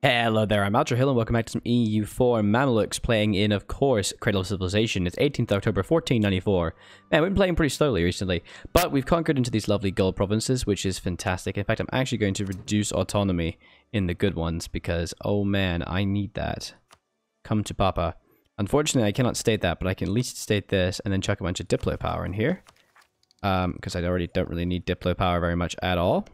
Hello there, I'm Aldrahill and welcome back to some EU4 Mamluks playing in, of course, Cradle of Civilization. It's 18th October 1494. Man, we've been playing pretty slowly recently, but we've conquered into these lovely gold provinces, which is fantastic. In fact, I'm actually going to reduce autonomy in the good ones because, oh man, I need that. Come to Papa. Unfortunately, I cannot state that, but I can at least state this and then chuck a bunch of Diplo power in here. Because I already don't really need Diplo power very much at all.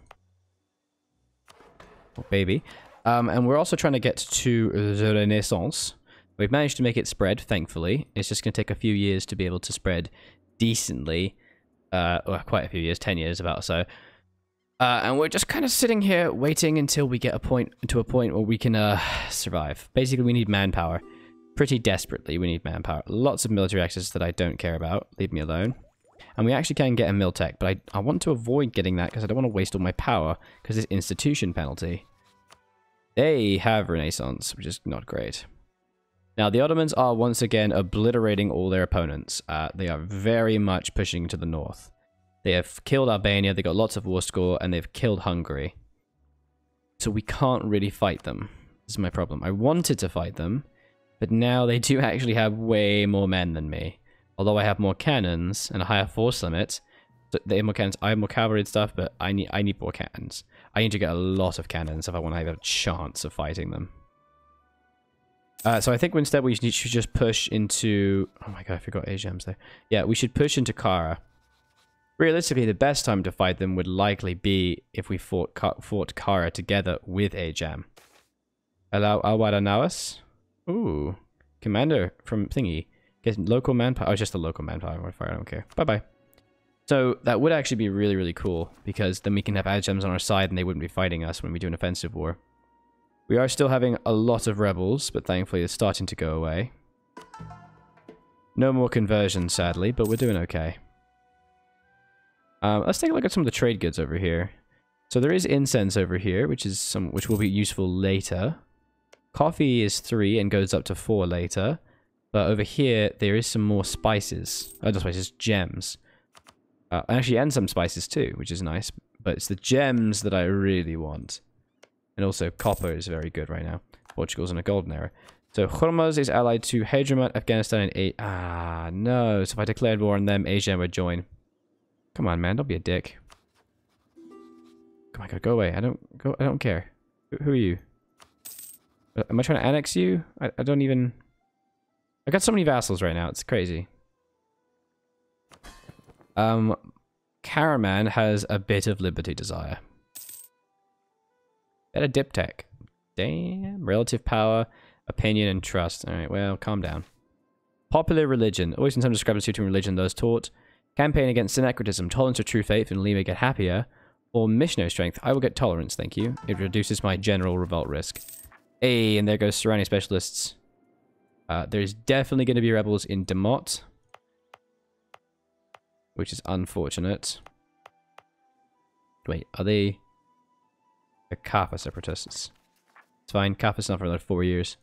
Oh, baby. And we're also trying to get to the Renaissance. We've managed to make it spread, thankfully. It's just going to take a few years to be able to spread decently. Well, quite a few years, 10 years about so. And we're just kind of sitting here waiting until we get a point where we can survive. Basically, we need manpower. Pretty desperately, we need manpower. Lots of military access that I don't care about. Leave me alone. And we actually can get a mil tech, but I want to avoid getting that because I don't want to waste all my power because there's institution penalty. They have Renaissance, which is not great. Now, the Ottomans are once again obliterating all their opponents. They are very much pushing to the north. They have killed Albania, they got lots of war score, and they've killed Hungary. So we can't really fight them. This is my problem. I wanted to fight them, but now they do actually have way more men than me. Although I have more cannons and a higher force limit. So they have more cannons, I have more cavalry and stuff, but I need more cannons. I need to get a lot of cannons if I want to have a chance of fighting them. So I think instead we should just push into... Oh my god, I forgot A-gems there. Yeah, we should push into Kara. Realistically, the best time to fight them would likely be if we fought Kara together with A-gem. Allow Alwadanawas? Ooh. Commander from Thingy. Get local manpower. Oh, just the local manpower. I don't care. Bye-bye. So that would actually be really, really cool, because then we can have adgems on our side and they wouldn't be fighting us when we do an offensive war. We are still having a lot of rebels, but thankfully it's starting to go away. No more conversions, sadly, but we're doing okay. Let's take a look at some of the trade goods over here. So there is incense over here, which will be useful later. Coffee is 3 and goes up to 4 later. But over here, there is some more spices. Oh, not spices, gems. Actually, and some spices too, which is nice. But it's the gems that I really want. And also, copper is very good right now. Portugal's in a golden era. So, Hormuz is allied to Hyderabad, Afghanistan, and Ah, no. So if I declared war on them, Asia would join. Come on, man. Don't be a dick. Come on, go away. I don't care. Who are you? Am I trying to annex you? I don't even... I got so many vassals right now. It's crazy. Karaman has a bit of liberty desire. Get a diptech. Damn. Relative power, opinion, and trust. Alright, well, calm down. Popular religion. Always in some discrepancy between religion and those taught. Campaign against syncretism. Tolerance or true faith, and Lima get happier. Or missionary strength. I will get tolerance, thank you. It reduces my general revolt risk. Hey, and there goes surrounding specialists. There's definitely going to be rebels in Demot. Which is unfortunate. Wait, are they... They're Kaffa separatists. It's fine, Kaffa's not for another 4 years.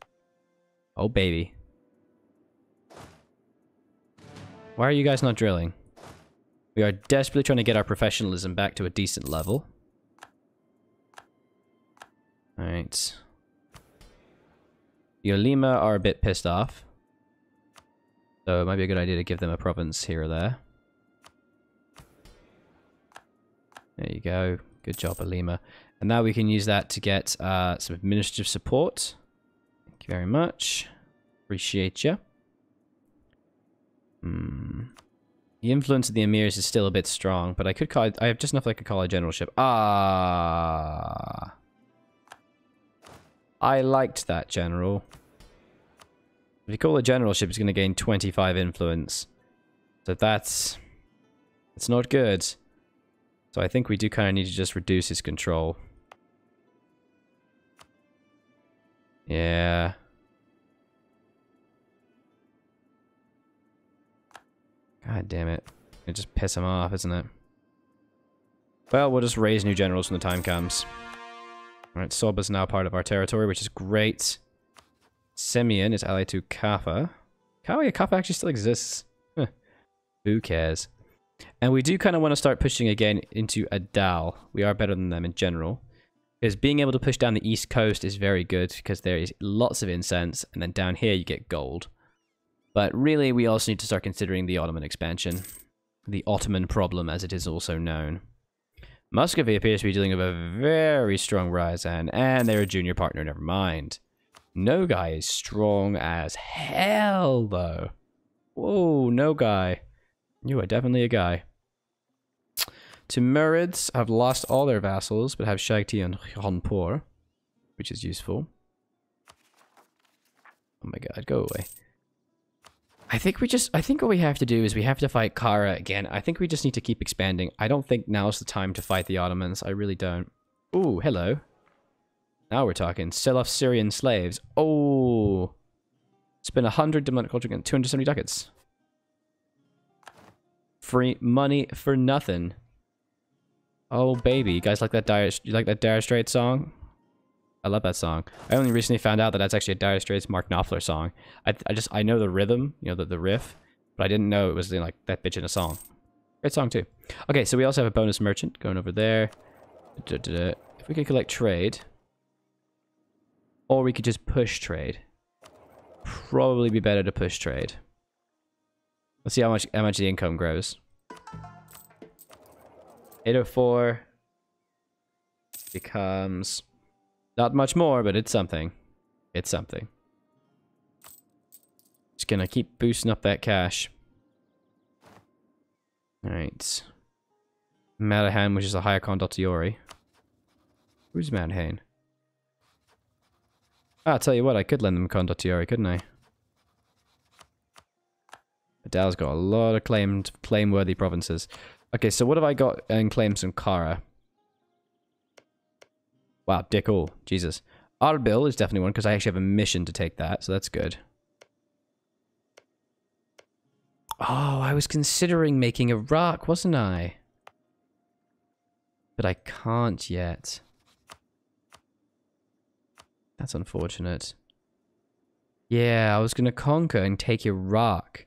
Oh, baby. Why are you guys not drilling? We are desperately trying to get our professionalism back to a decent level. Alright. Yolima are a bit pissed off. So it might be a good idea to give them a province here or there. There you go. Good job, Alima. And now we can use that to get some administrative support. Thank you very much. Appreciate you. The influence of the emirs is still a bit strong, but I could call it, I have just enough I could call a generalship. Ah, I liked that general. If you call a generalship, it's going to gain 25 influence. So it's not good. So I think we do kind of need to just reduce his control. Yeah. God damn it. It just piss him off, isn't it? Well, we'll just raise new generals when the time comes. Alright, Soba's now part of our territory, which is great. Semyon is allied to Kaffa. Kaffa actually still exists. Huh. Who cares? And we do kind of want to start pushing again into Adal. We are better than them in general. Because being able to push down the east coast is very good because there is lots of incense, and then down here you get gold. But really, we also need to start considering the Ottoman expansion. The Ottoman problem, as it is also known. Muscovy appears to be dealing with a very strong Ryazan, and they're a junior partner, never mind. Nogai is strong as hell, though. Whoa, Nogai. You are definitely a guy. Timurids have lost all their vassals, but have Shagti and Khanpur, which is useful. Oh my god, go away. I think what we have to do is we have to fight Kara again. I think we just need to keep expanding. I don't think now's the time to fight the Ottomans. I really don't. Ooh, hello. Now we're talking. Sell off Syrian slaves. Oh. Spend 100 demonic culture again. 270 ducats. Free money for nothing. Oh baby, you guys like that Dire Straits song? I love that song. I only recently found out that that's actually a Dire Straits Mark Knopfler song. I know the rhythm, you know, the riff, but I didn't know it was like that bitch in a song. Great song too. Okay, so we also have a bonus merchant going over there. If we could collect trade, or we could just push trade. Probably be better to push trade. Let's see how much the income grows. 804 becomes not much more, but it's something. It's something. Just gonna keep boosting up that cash. Alright. Malahan, which is a higher condotiori. Who's Malahan? I'll tell you what, I could lend them condotiori, couldn't I? Adal's got a lot of claim-worthy provinces. Okay, so what have I got in claims from Kara? Wow, dick all. Jesus. Arbil is definitely one, because I actually have a mission to take that, so that's good. Oh, I was considering making Iraq, wasn't I? But I can't yet. That's unfortunate. Yeah, I was going to conquer and take Iraq.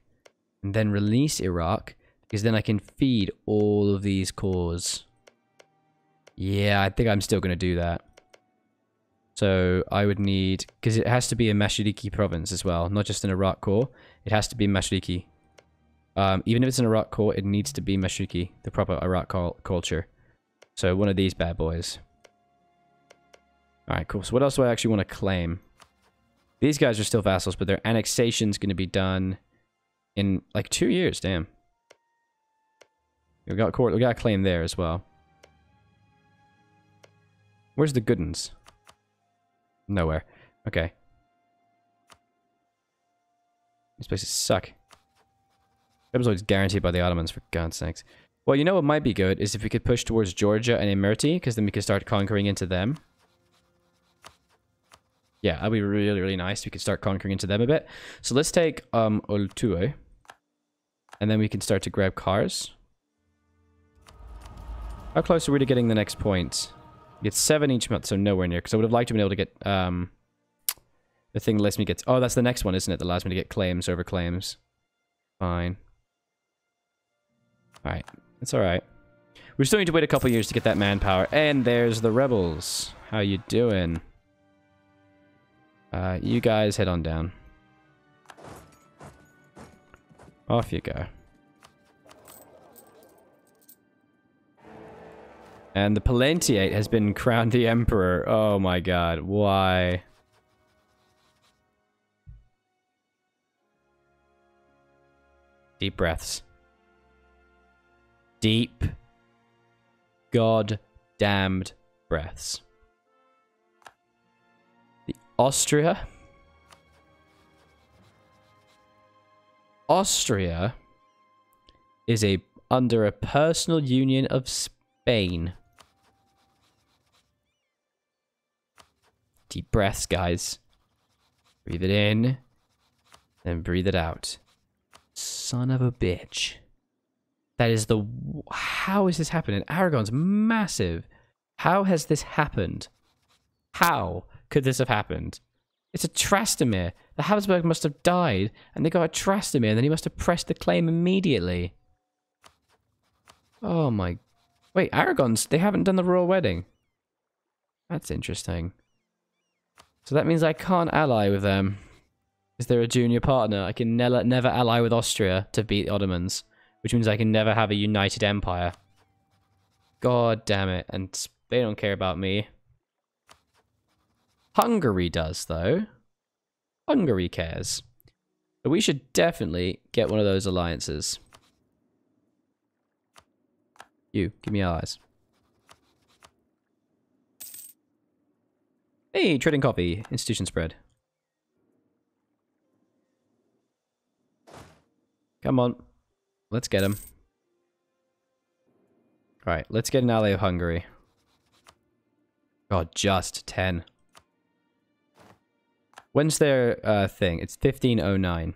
And then release Iraq. Because then I can feed all of these cores. Yeah, I think I'm still going to do that. So I would need... Because it has to be a Mashriqi province as well. Not just an Iraq core. It has to be Mashriqi. Even if it's an Iraq core, it needs to be Mashriqi. The proper Iraq culture. So one of these bad boys. Alright, cool. So what else do I actually want to claim? These guys are still vassals, but their annexation's going to be done in like 2 years. Damn. We got a claim there as well. Where's the good ones? Nowhere. Okay. These places suck. That was always guaranteed by the Ottomans, for God's sakes. Well, you know what might be good is if we could push towards Georgia and Imerti, because then we could start conquering into them. Yeah, that'd be really, really nice. We could start conquering into them a bit. So let's take Oltue. And then we can start to grab cars. How close are we to getting the next point? We get 7 each month, so nowhere near. Because I would have liked to be able to get the thing that lets me get... Oh, that's the next one, isn't it? That allows me to get claims over claims. Fine. Alright. It's alright. We still need to wait a couple years to get that manpower. And there's the rebels. How you doing? You guys head on down. Off you go. And the Palentiate has been crowned the Emperor. Oh my god, why? Deep breaths. Deep, god-damned breaths. Austria is under a personal union of Spain. Deep breaths, guys. Breathe it in, then breathe it out. Son of a bitch. That is the... How is this happening? Aragon's massive. How has this happened? How could this have happened? It's a Trastamere. The Habsburg must have died, and they got a Trastamere, and then he must have pressed the claim immediately. Oh my... Wait, Aragon's... They haven't done the royal wedding. That's interesting. So that means I can't ally with them. Is there a junior partner? I can never ally with Austria to beat the Ottomans, which means I can never have a united empire. God damn it. And they don't care about me. Hungary does, though. Hungary cares. So we should definitely get one of those alliances. You, give me allies. Hey, trading coffee. Institution spread. Come on. Let's get him. Alright, let's get an ally of Hungary. God, just 10. When's their thing? It's 1509.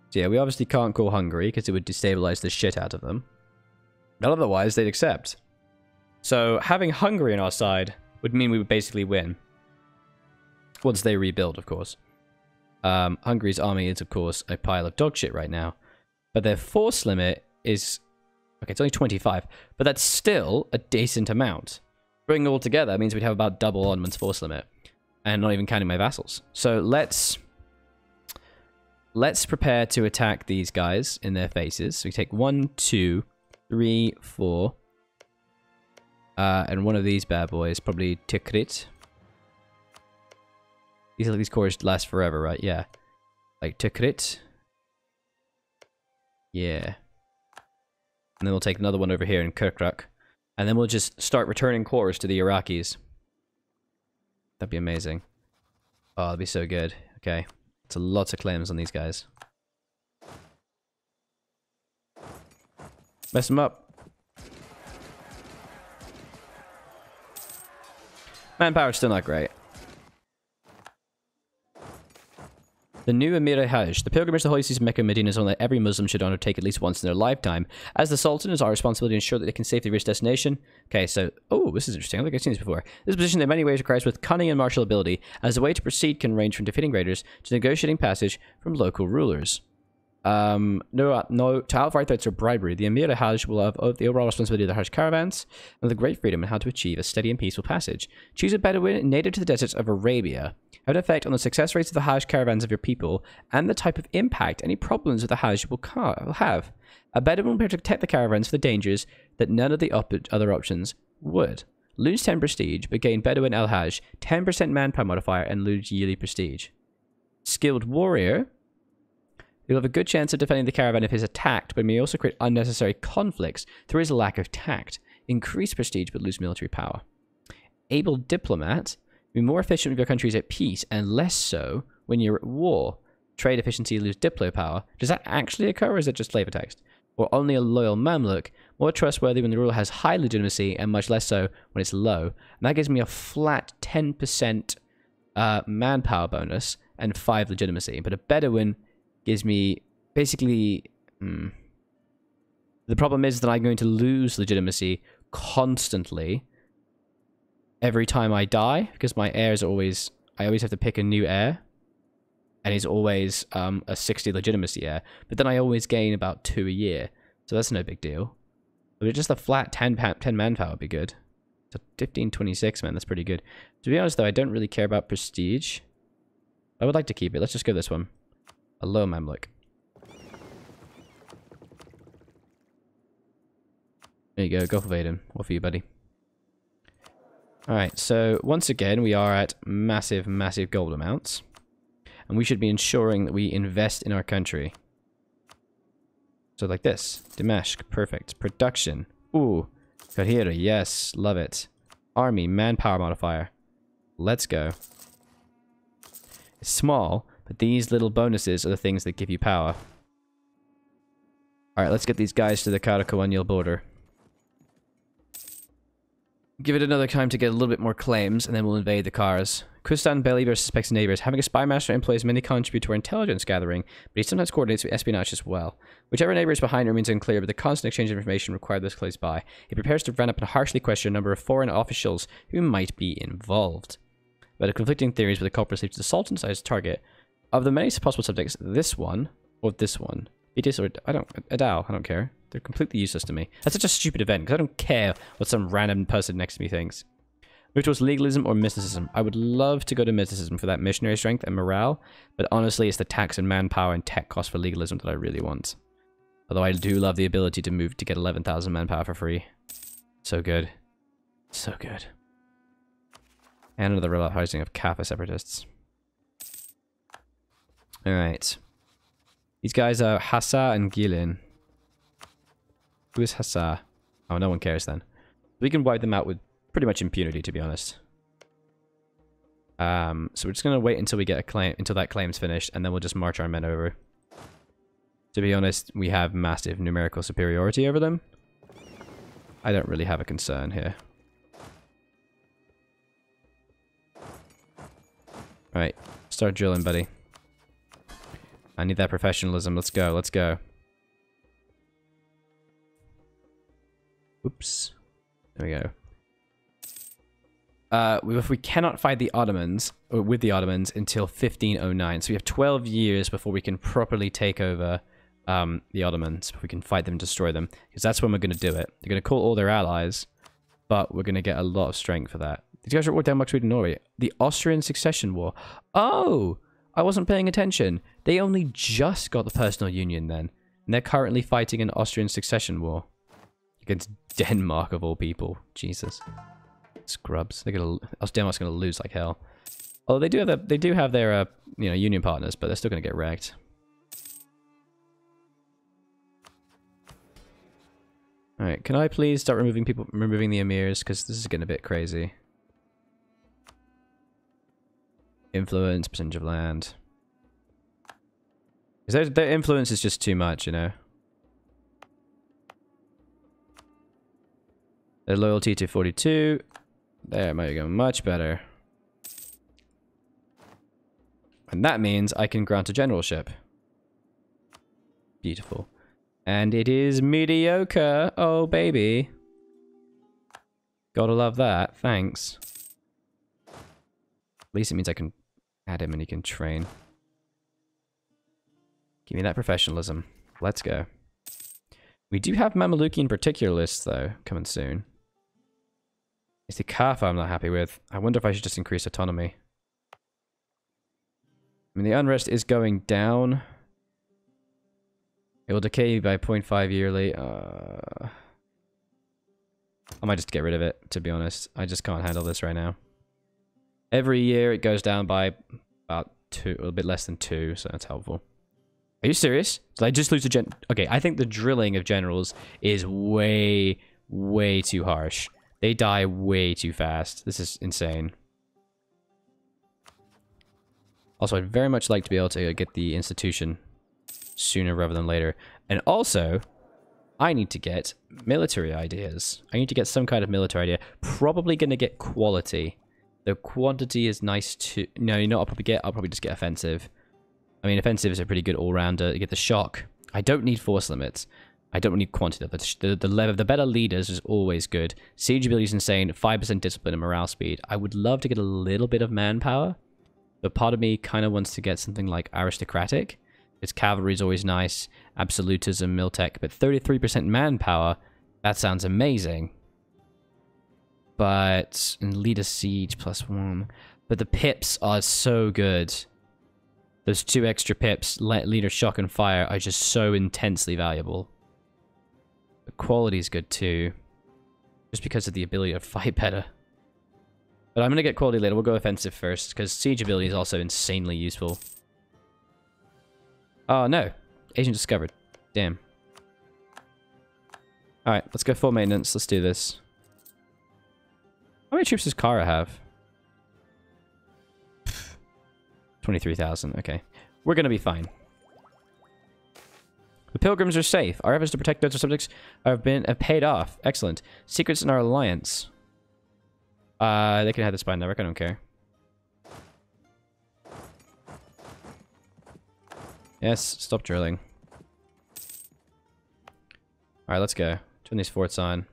So yeah, we obviously can't call Hungary because it would destabilize the shit out of them. But otherwise, they'd accept. So having Hungary on our side would mean we would basically win. Once they rebuild, of course. Hungary's army is, of course, a pile of dog shit right now. But their force limit is... Okay, it's only 25. But that's still a decent amount. Bringing it all together means we'd have about double Ottoman's force limit. And not even counting my vassals. So let's prepare to attack these guys in their faces. So we take 1, 2, 3, 4. And one of these bad boys, probably Tikrit. These cores last forever, right? Yeah. Like Tikrit. Yeah. And then we'll take another one over here in Kirkuk. And then we'll just start returning cores to the Iraqis. That'd be amazing. Oh, that'd be so good. Okay. It's lots of claims on these guys. Mess them up. Manpower's still not great. The new Emir Hajj. The pilgrimage to the holy cities of Mecca and Medina is one that every Muslim should undertake at least once in their lifetime. As the Sultan, it is our responsibility to ensure that they can safely reach destination. Okay, so... Oh, this is interesting. I don't think I've seen this before. This position in many ways requires both cunning and martial ability, as the way to proceed can range from defeating raiders to negotiating passage from local rulers. No, to outright threats or bribery, the Emir Hajj will have the overall responsibility of the Hajj caravans and the great freedom in how to achieve a steady and peaceful passage. Choose a Bedouin native to the deserts of Arabia. Have an effect on the success rates of the Hajj caravans of your people and the type of impact any problems with the Hajj will have. A Bedouin will protect the caravans for the dangers that none of the other options would. Lose 10 prestige, but gain Bedouin El Hajj, 10% manpower modifier, and lose yearly prestige. Skilled warrior. You'll have a good chance of defending the caravan if it is attacked, but may also create unnecessary conflicts through his lack of tact. Increase prestige, but lose military power. Able diplomat. Be more efficient when your country is at peace, and less so when you're at war. Trade efficiency, lose diplo power. Does that actually occur, or is it just flavor text? Or only a loyal Mamluk. More trustworthy when the ruler has high legitimacy, and much less so when it's low. And that gives me a flat 10% manpower bonus, and 5 legitimacy. But a Bedouin gives me basically... The problem is that I'm going to lose legitimacy constantly every time I die, because my heir is always... I always have to pick a new heir, and he's always a 60 legitimacy heir. But then I always gain about 2 a year, so that's no big deal. But just a flat 10 manpower would be good. So 1526, man, that's pretty good. To be honest, though, I don't really care about prestige. I would like to keep it. Let's just go this one. A low Mamluk. There you go. Go for Vaden. What for you, buddy? Alright, so once again, we are at massive, massive gold amounts. And we should be ensuring that we invest in our country. So like this. Dimashq, perfect. Production. Ooh. Kahira, yes. Love it. Army, manpower modifier. Let's go. It's small, but these little bonuses are the things that give you power. Alright, let's get these guys to the Karakoanyil border. Give it another time to get a little bit more claims, and then we'll invade the Kars. Kustan Beliber suspects neighbors. Having a spy master employs many contribute to our intelligence gathering, but he sometimes coordinates with espionage as well. Whichever neighbor is behind remains unclear, but the constant exchange of information required this close by. He prepares to run up and harshly question a number of foreign officials who might be involved. But the conflicting theories with the culprit leads to the Sultan as target. Of the many possible subjects, this one, or this one. It is, or I don't, Adao, I don't care. They're completely useless to me. That's such a stupid event, because I don't care what some random person next to me thinks. Move towards legalism or mysticism. I would love to go to mysticism for that missionary strength and morale, but honestly, it's the tax and manpower and tech cost for legalism that I really want. Although I do love the ability to move to get 11,000 manpower for free. So good. So good. And another rebel housing of Kappa separatists. Alright. These guys are Hassa and Gilin. Who is Hassa? Oh, no one cares then. We can wipe them out with pretty much impunity, to be honest. So we're just gonna wait until we get a claim, until that claim's finished, and then we'll just march our men over. To be honest, we have massive numerical superiority over them. I don't really have a concern here. Alright, start drilling, buddy. I need that professionalism. Let's go, let's go. Oops. There we go. If we cannot fight the Ottomans, or with the Ottomans, until 1509. So we have 12 years before we can properly take over the Ottomans. If we can fight them and destroy them. Because that's when we're going to do it. They're going to call all their allies, but we're going to get a lot of strength for that. These guys are all Denmark, Sweden, Norway. The Austrian Succession War. Oh! I wasn't paying attention. They only just got the personal union then. And they're currently fighting an Austrian Succession War. Against Denmark, of all people. Jesus. Scrubs. Denmark's gonna lose like hell. Oh, they do have their you know, union partners, but they're still gonna get wrecked. All right, can I please start removing the emirs, because this is getting a bit crazy. Influence, percentage of land. Because their influence is just too much, you know. Their loyalty to 42. There, might go much better. And that means I can grant a generalship. Beautiful. And it is mediocre. Oh, baby. Gotta love that. Thanks. At least it means I can add him and he can train. Give me that professionalism. Let's go. We do have Mamlukian particularists, though, coming soon. It's the Kaffa I'm not happy with. I wonder if I should just increase autonomy. I mean, the unrest is going down. It will decay by 0.5 yearly. I might just get rid of it, to be honest. I just can't handle this right now. Every year it goes down by about 2, a bit less than 2, so that's helpful. Are you serious? Did I just lose a Okay, I think the drilling of generals is way, way too harsh. They die way too fast. This is insane. Also, I'd very much like to be able to get the institution sooner rather than later. And also, I need to get military ideas. I need to get some kind of military idea. Probably going to get quality. The quantity is nice too. No, you know what I'll probably just get offensive. I mean, offensive is a pretty good all-rounder. You get the shock. I don't need force limits. I don't need quantity. The better leaders is always good. Siege ability is insane. 5% discipline and morale speed. I would love to get a little bit of manpower. But part of me kind of wants to get something like aristocratic. Its cavalry is always nice. Absolutism, Miltech. But 33% manpower, that sounds amazing. But and lead a siege +1. But the pips are so good. Those 2 extra pips, leader shock and fire, are just so intensely valuable. The quality is good too, just because of the ability to fight better. But I'm gonna get quality later. We'll go offensive first, because siege ability is also insanely useful. Oh no, agent discovered. Damn. All right, let's go full maintenance. Let's do this. How many troops does Kara have? 23,000. Okay, we're gonna be fine. The pilgrims are safe. Our efforts to protect those subjects have paid off. Excellent. Secrets in our alliance. They can have the spy network. I don't care. Yes, stop drilling. Alright, let's go. Turn these forts on.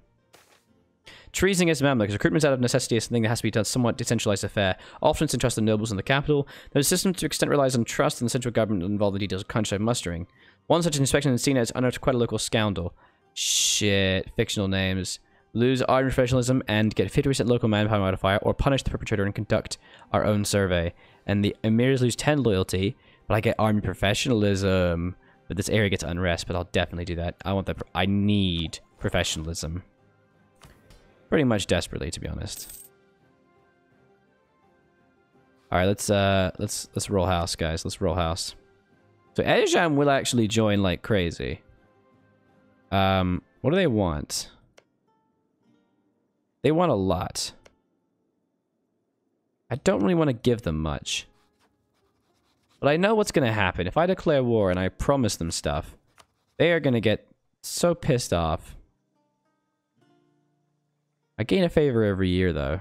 Treason against Mamluks. Recruitment out of necessity is something that has to be done somewhat decentralized affair. Often it's entrusted nobles in the capital. There's a system to extent relies on trust in the central government and involve the details of countryside mustering. One such inspection is seen as under quite a local scoundrel. Shit. Fictional names. Lose army professionalism and get 50% local manpower modifier, or punish the perpetrator and conduct our own survey. And the emirs lose 10 loyalty, but I get army professionalism. But this area gets unrest, but I'll definitely do that. I want that. I need professionalism. Pretty much desperately, to be honest. All right, let's roll house, guys. Let's roll house. So Ejam will actually join like crazy. What do they want? They want a lot. I don't really want to give them much. But I know what's going to happen. If I declare war and I promise them stuff, they are going to get so pissed off. I gain a favor every year, though. I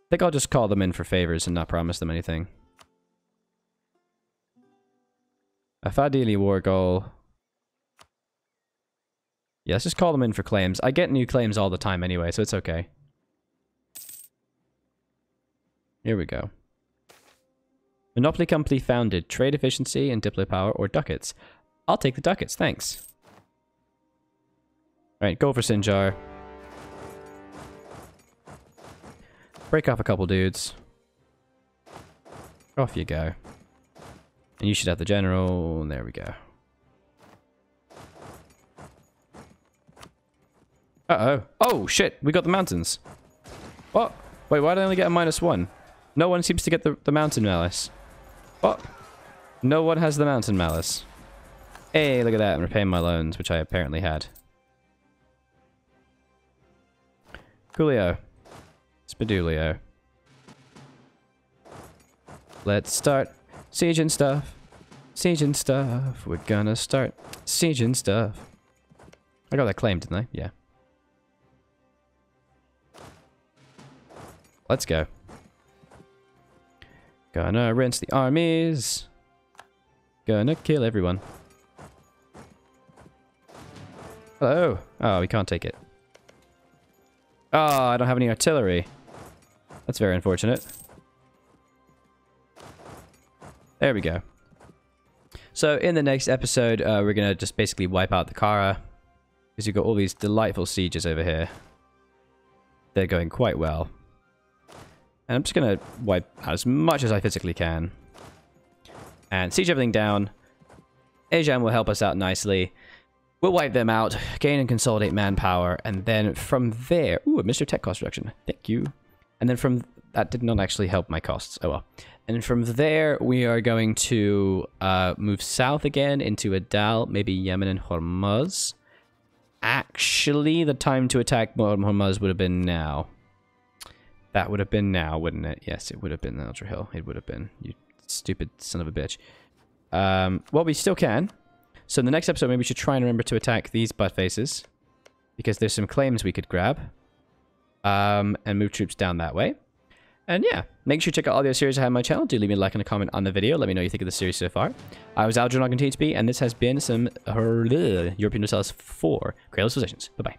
think I'll just call them in for favors and not promise them anything. A Fadili war goal. Yeah, let's just call them in for claims. I get new claims all the time anyway, so it's okay. Here we go. Monopoly company founded. Trade efficiency and diplo power or ducats. I'll take the ducats, thanks. Alright, go for Sinjar. Break off a couple dudes. Off you go. And you should have the general. There we go. Uh-oh. Oh, shit. We got the mountains. What? Wait, why did I only get a -1? No one seems to get the mountain malice. What? No one has the mountain malice. Hey, look at that. I'm repaying my loans, which I apparently had. Coolio. Spadulio. Let's start sieging stuff. Sieging stuff. We're gonna start sieging stuff. I got that claim, didn't I? Yeah. Let's go. Gonna rinse the armies. Gonna kill everyone. Hello. Oh, we can't take it. Oh, I don't have any artillery. That's very unfortunate. There we go. So in the next episode, we're gonna just basically wipe out the Kara. Because you've got all these delightful sieges over here. They're going quite well. And I'm just going to wipe out as much as I physically can. And siege everything down. Ejam will help us out nicely. We'll wipe them out, gain and consolidate manpower, and then from there... Ooh, Mr. Tech cost reduction. Thank you. And then from... That did not actually help my costs. Oh well. And from there, we are going to move south again into Adal, maybe Yemen and Hormuz. Actually, the time to attack Hormuz would have been now. That would have been now, wouldn't it? Yes, it would have been Aldrahill. It would have been. You stupid son of a bitch. Well, we still can. So in the next episode, maybe we should try and remember to attack these butt faces. Because there's some claims we could grab. And move troops down that way. And yeah, make sure you check out all the other series I have on my channel. Do leave me a like and a comment on the video. Let me know what you think of the series so far. I was Aldrahill, and I'll continue to be, and this has been Europa Universalis 4 Cradle of Civilization. Bye-bye.